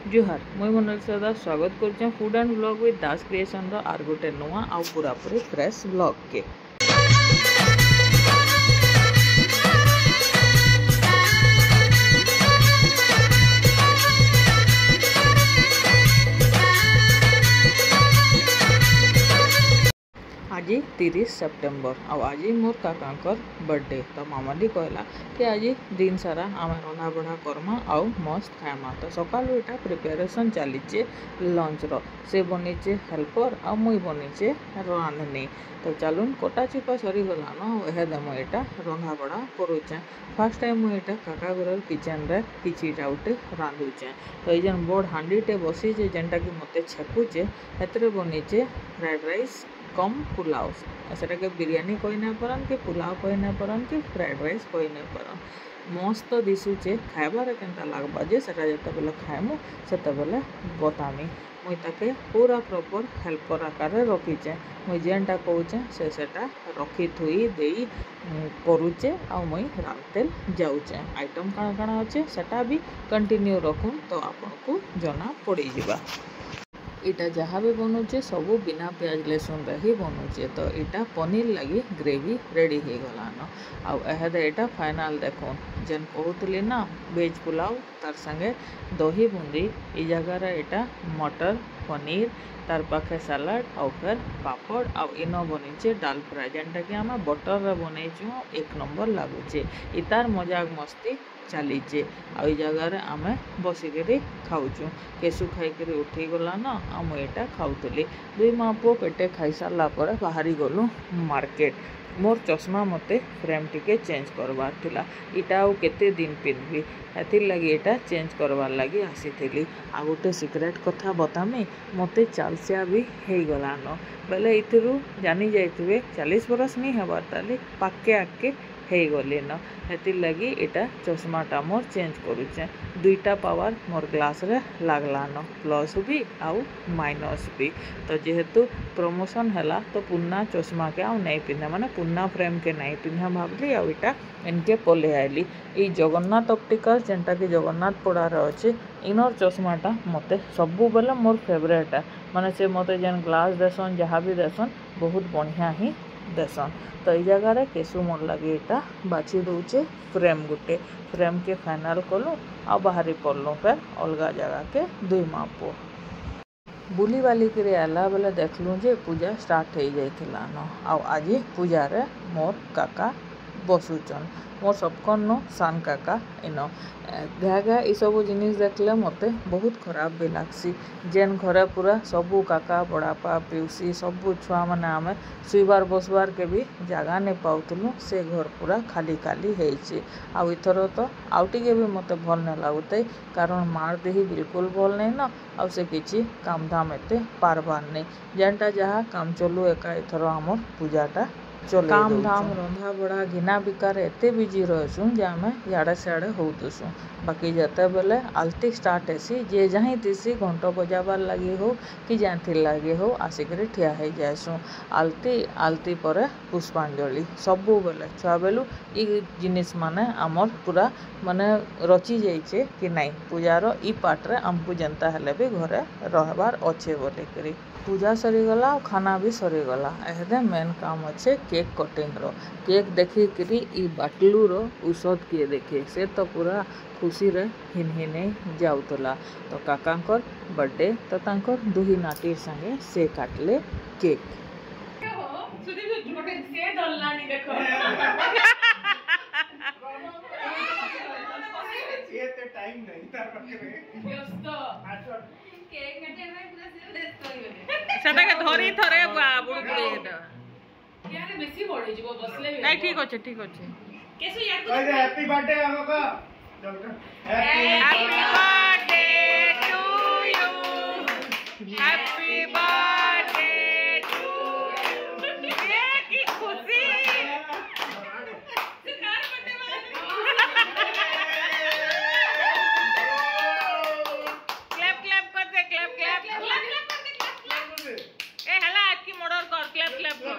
जुहार मुई मोनालिसा स्वागत कर food and blog with Das creation आर गोटे नुआ आउ पूरापूरी फ्रेश ब्लॉग के। आज 30 सेप्टेम्बर आज मोर काकांकर बर्थडे तो मामाली कहला कि आज दिन सारा आम रंधा बढ़ा करमा आउ मस्त खाएमा। तो सकाल यहाँ प्रिपेरेसन चलीचे लंच रो से बनीचे हेल्पर आ मुई बनीचे रांधनी। तो चलून कटा चिपा सरीगला न देम यहाँ रंधा बढ़ा करुचे। फास्ट टाइम मुझे काका घर किचेन रे किछिटा उठे रांधुचे। तो ये बड़ हांडीटे बसीचे जेनटा कि मते छेकुचे एतरे बनीचे फ्राइड राइस कम पुलाव सेटा के बिरयानी कही ना पारन कि पुलाव कही ना पारन कि फ्राइड राइस कही ना पारन। मस्त दिशुचे खाइबार केनता लागबा जे सेटा जते बेले खाइमु सेते बेले बतामी। मुई ताके पूरा प्रॉपर हेल्पर आकार रखीचे मुई जेनटा कहूचे से सेटा रखी थुई देई करूचे आ मुई रांधते जाऊचे। आइटम काଣା काଣା अच्छे सेटा भी कंटिन्यू रखून तो आपको जना पड़ी जिबा। इटा जहाँ भी बनूचे सबू बिना प्याज लहसुन ही बनूचे। तो इटा पनीर लगी ग्रेवी रेडी हो गलान आउ फाइनल देखुन जेन कहूली ना वेज पुलाव तार संगे दही बूंदी इ जगार यहाँ मटर पनीर तार पाखे सलाड आउ फिर पापड़ आउ इन बनीचे डाल फ्राए जेनटा कि आम बटर रे बनईचु एक नंबर लगुचे। इतार मजाक मस्ती चलीचे आ जगार आम बसिक खाऊचु। केसु खाई उठी गला न आम यहाँ खाऊली दुई माँ पुओ पेटे खाई सारा पर बाहरी गलु मार्केट। मोर चश्मा मते फ्रेम टिके चेंज करवार थिला इटा आउ केते दिन पिंधबी हेथिर लगी एटा चेंज करवार लगी आसीथिली। आ गोटे सिक्रेट कथा बतामी मते चालसिया भी हो गलान बेले इथिरु जानी जाइथिबे 40 बरस नहीं हबार ताली पाके आके हो गली न हेतिर लगी एटा चश्माटा मोर चेंज करुचे। दुईटा पावर मोर ग्लास रे लागलान प्लस भी आउ माइनस भी। तो जेहेतु प्रमोशन हैला तो पुन्ना चश्मा के आउ नहीं पिंधा माने पुन्ना फ्रेम के नहीं पिंधा भावली आउ इटा इनके पले आइली। ई जगन्नाथ ऑप्टिकल जेनटा कि जगन्नाथ पड़ार अच्छे इनर चश्माटा मते सबू बेले मोर फेवरेट है माने से मते जेन ग्लास देसन जहाँ भी देसन बहुत बढ़िया ही देसन। तो ये जगार केसु मोर लगे यहाँ बाछी दौचे फ्रेम गुटे फ्रेम के फाइनल कलु आ बाहरी पड़लु फिर अलग जगह के दुई माँ पुओ बुली बाली कर आला बेले देखलु जे पूजा स्टार्ट हो जाइथिला न आउ आज पूजा रे मोर काका बसुचन मोर सबकन नो सान काका इन घा घा सब जिनिस देखले मते बहुत खराब भी लागसी। जेन घरे पूरा सबू काका बड़ापा पिउसी सबू छुआ माने आमे सुइबार बसबार के भी जगह नहीं पाउतलु से घर पूरा खाली खाली होइछि। आउ इथर तो आउ टिके भी मते भल नहीं लागुते कारण मार देही बिल्कुल भल नहीं न आउ से किछि काम धाम एते पारबार नहीं जेनटा जहाँ काम चलू एका इथर आमर पूजाटा चल काम धाम रंधा बड़ा घिना बिकार एते बिजी रहसुँ जे आम इड़े सियाड़े होतुसुँ। बाकी जते बेले आलती स्टार्ट हेसी जे जहीं तीसी घंट बजाबार लगी हो कि जाथि लगे हो आसिक ठिया हो जाएसुँ। आलती आलती पर पुष्पांजलि सबू बेले छुआ बेलू इ जिनिस माने आमर पूरा माने रची जाइए कि नहीं पूजार इ पार्ट्रे आमको जनता हेले भी घरे रहबार अच्छे बोलिक पूजा सरीगला और खाना भी सरीगला एहदे मेन काम अच्छे केक कटिंग रो केक देखिकी इ बाटलू रो औषध किए देखे से तो पूरा खुशी रे हिन हिने जाऊला। तो काकांकर बर्थडे तो तांकर दुही नाटी संगे से काटले केक टाइम नहीं सेटा के धरी थरे बुड़ बुड़ यार बेसी बढे जीव बसले नहीं ठीक अच्छे ठीक अच्छे कैसे यार अरे हैप्पी बर्थडे हमको happy birthday to you happy birthday to you ये की खुशी सरकार बर्थडे क्लैप क्लैप कर दे क्लैप क्लैप ए हला आज की मर्डर कर क्लैप क्लैप कर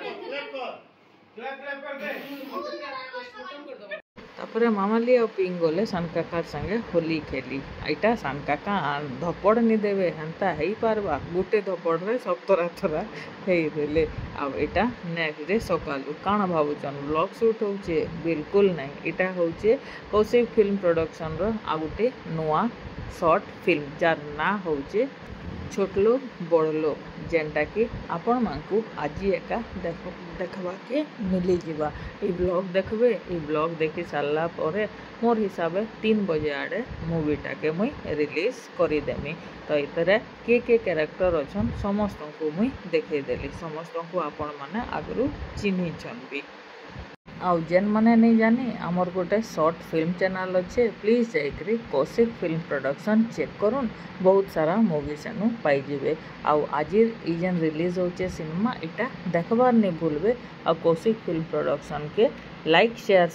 क्लैप कर दे तापर मामाली और पिंक गले सान काका संगे होली खेली एटा सान काका धपड़ नहीं देवे हेन्ता हो पार्बा गोटे धपड़ रे सब तरा तरा हेले आटा नेक्स्ट डे सकालू काण भावुन ब्लॉग शूट होचे बिल्कुल नहीं इटा होचे कौशिक फिल्म प्रोडक्शन रो आ गोटे नुआ शॉर्ट फिल्म जार ना होचे छोट लोग बड़ लोग जेनटा कि आपण मानकू आज एका देखवाके मिली जीवा ई ब्लॉग देखबे ई ब्लॉग देखि सारला परे मोर हिसाब 3 बजे आड़े मूवीटा के मुई रिलीज करिदेमी तो इतरे के कैरेक्टर अछन समस्त को मुई देखै देली समस्त को आपण माने आगरु चिन्ही छन भी आउ जेन मैंने नहीं जानी आमर गोटे शॉर्ट फिल्म चैनल अच्छे प्लीज जाइए कौशिक फिल्म प्रोडक्शन चेक करुन बहुत सारा मूवी सेनु पाइबे आउ आज जेन रिलीज होचे सिनेमा इटा देखबार नहीं भूलबे आ कौशिक फिल्म प्रोडक्शन के लाइक शेयर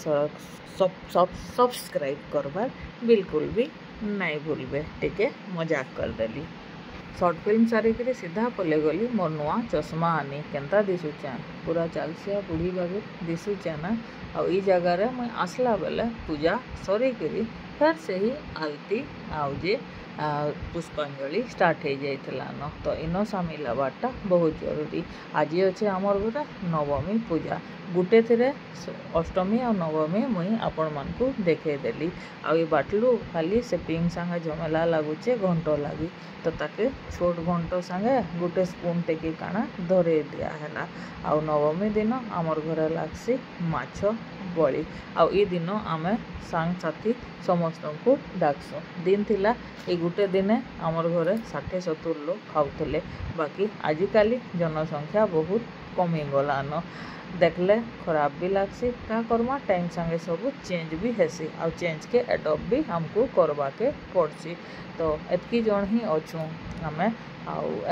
सब्सक्राइब करबार बिल्कुल भी नहीं भूलबे टिके मजाक कर देली शॉर्ट फिल्म सारिक सीधा पले गली मोर नुआ चश्मा आनी केनता दिशुचान पूरा चालसिया बुढ़ी बागे दिशुचाना आ जगार मुई आसला बेले पूजा सरिकी फिर से ही आलती आउजे पुष्पांजलि स्टार्ट हो जाइला न तो इन सामिल हवाटा बहुत जरूरी आज अच्छे आमर गोटे नवमी पूजा गुटे थे अष्टमी और नवमी मुई आपण मानकू देखदेली आई बाटलू खाली से पिंक संगे झमेला लगुचे घंट लगी तो ताके छोट घंट संगे गोटे स्पून टेकी काना धरे दियाला आउ नवमी दिन आमर घरे लागसी माछ बड़ी आई दिन आमे सांग साथी समस्त को डाकसु दिन थिला ए गुटे दिने आमर घरे 60-70 लोग खाऊले बाकी आजिकाली जनसंख्या बहुत कमी गलान देखले खराब भी लगसी क्या करमा टाइम संगे सब चेंज भी हेसी आ चेंज के एडॉप्ट भी हमको करवा के पड़सी तो एतकी जन ही अच्छू आमे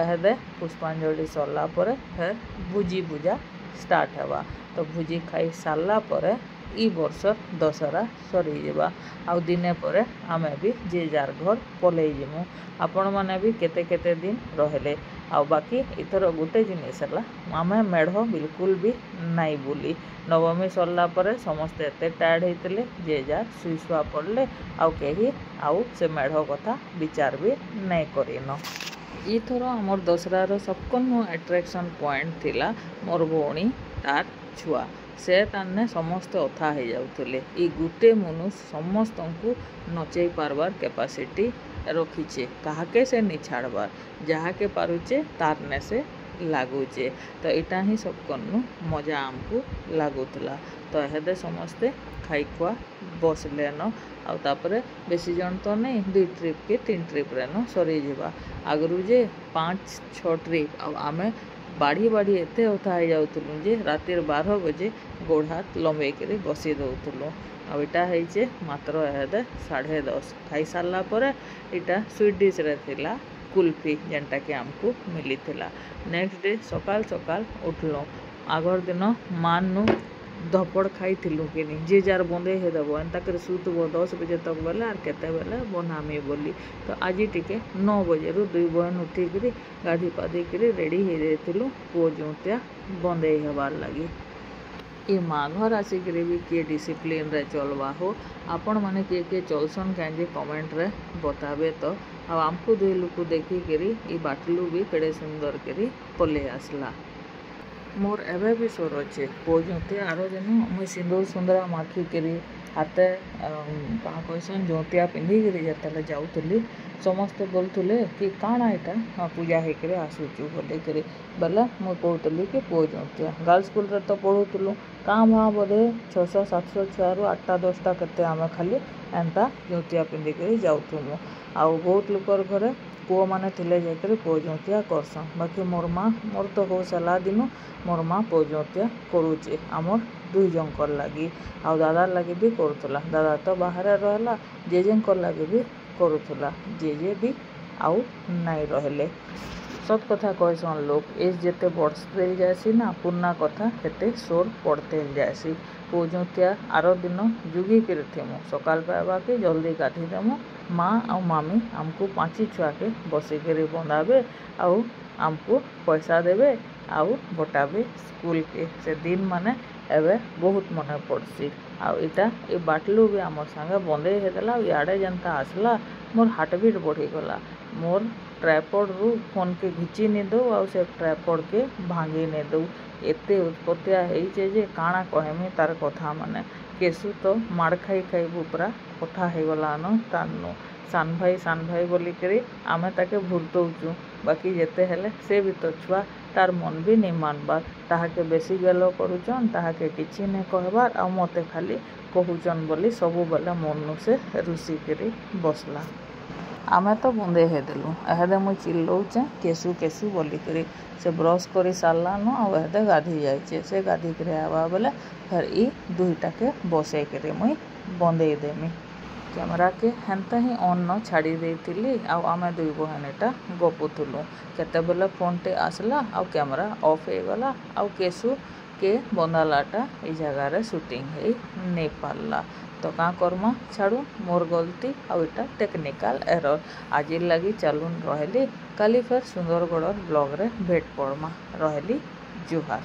आहदे पुष्पांजलि सरला परे फिर भुजी भुजा स्टार्ट हवा तो भुजी खाई सारला परे ई वर्षर दशहरा सरीजा आउ दिने परे आमे भी जे जार घर पलई जिमु आपण माने भी केते केते दिन रहले आ बाकी इथर गोटे जिनिस है आमे मेढ़ बिल्कुल भी नाई बुली नवमी सरला परे समस्ते एते टायर्ड होते जे जार सुई सुआ पड़ले आउ कहीं आउ से मेढ़ कथा विचार भी नहीं करिन इथर आमर दशहरार सबकनु अट्रैक्शन पॉइंट थिला मोर भौणी तार छुआ से ताने समस्त अथा हो जाउतले ई गुटे मनुष्य समस्त को नचई पारबार कैपेसिटी रखीचे काहाके से नहीं छाड़बार जहाँ के पारुचे तारने से लागुचे तो इटा ही सब कनु मजा आमको लगुला तो एहदे समस्ते खाई खुआ बसले न आउे बेसी जन तो नहीं 2 ट्रिप के 3 ट्रिप रे न सरी जावा आगरू जे 5-6 ट्रिप आमे बाढ़ी बाढ़ी एते उठा जाऊलु जे रातिर 12 बजे गोड़ हाथ लंबे कर बसी दौलु आटा है मात्र एहदे 10:30 खाई सारला परे इटा स्वीट डिश रे थिला कुल्फी जेनटा कि आमको मिली थिला नेक्स्ट डे सकाल सकाल उठलु आगर दिन मानु धपड़ खाई थिलु कि नहीं जे जार बंदे हे देबो एंता कर सुतबो 10 बजे तक बेले आर केते बेले बनामी बोली तो आज टिके 9 बजे रु 2 बहन उठिक गाधी पाधी कर रेडी हो जाइलु पो जोतिया बंदे हेबार लगी ये माघर आसिक भी किए डिसिप्लिन रे चलवा हो आपण माने किए चलसन कहीं कमेंट रे बताबे तो आमको 2 लोग देखिक ये बाटलू भी केड़े सुंदर करी पले आसला मोर एवं भी सोर अच्छे पोजते आर दिन मुई सिंदूर सुंदरा माखिक हाथे कहाँ कहसन जोतिया पिंधिक जिते जाऊली समस्ते बोलते कि काଣା यहाँ पूजा होकर आसूचु बोलिक बेले मुई कहली कि पुओ जोतिया गर्ल्स स्कूल रे तो पढ़ुलु काँ भाँ बोधे 600-700 छुआ 8-10टा केते आमे खाली एंता जोतिया पिंधिक जाऊँ आउ बहुत लोकर घरे पुओ माने थिले जाकर पुओ जोतिया करसन बाकी मोर माँ मोर तो हो सारा दिन मोर माँ पुओ जोतिया करुचे आमर 2 जनकर लगी आ दादा लगे भी करुला दादा तो बाहर रहला जेजेंकर लगे भी करुला जेजे भी आउ नाई रहले सत कथा कहसन लोग एज जेते बढ़ते जासी ना पुरना कथा हेते सोर पड़ते जासी पुओ जोतिया आर दिन जुगी कर सकाल पाइबा के जल्दी गाधी देमु माँ और मामी आमको 5 छुआ के बसिक बंधाबे आउ आमको पैसा देवे आउ बटाबे स्कूल के से दिन माने एबे बहुत मन पड़सी। आउ इटा ए बाटलू भी आम संगे बंदे हेदेला। इे जेनता आसला मोर हार्टबीट बढ़ीगला। मोर ट्राइपॉड रु फोन के घिची नहीं दो आउ से ट्राइपॉड के भांगी नहीं दो। एते उत्पत्तिया है जे काଣା कहमी तार कथा माने। केसु तो माड़ खाई खाई पूरा कथा हो गलान तानु सान भाई बोलिकी आमे ताके भूल दौचु। बाकी जेते हेले से भी तो छुआ तार मन भी नहीं मानबार। ताहाके बेसी गेलो करुचन ताहाके किछि नहीं कहबार आ मते खाली कहूचन बोली सबु बेले मनु से रुसिकी बसला। आमे तो बुंदे हेदेलु एहदे मुई चिल्लौचे केसु केसु बोलिकी। से ब्रश कर सारलान आदे गाधी जाइए। से गाधी कर आवा बेले फिर ई दुईटा के बसई कर मुई बंदे देमी। कैमरा के हेन्ता ही ऑन न छाड़ी देती आउ आमे दुई बहन एटा गपुलु। केते बेले फोन टे आसला आउ कैमरा ऑफ हो गला आउ केसु के बंदालाटा ई जगार शूटिंग है नहीं पारला। तो का करमा छाड़ू मोर गलती आउ इटा टेक्निकल एरर। आज लगी चलून रहली काली फिर सुंदरगढ़ ब्लॉग रे भेट पड़मा। रहली जुहार।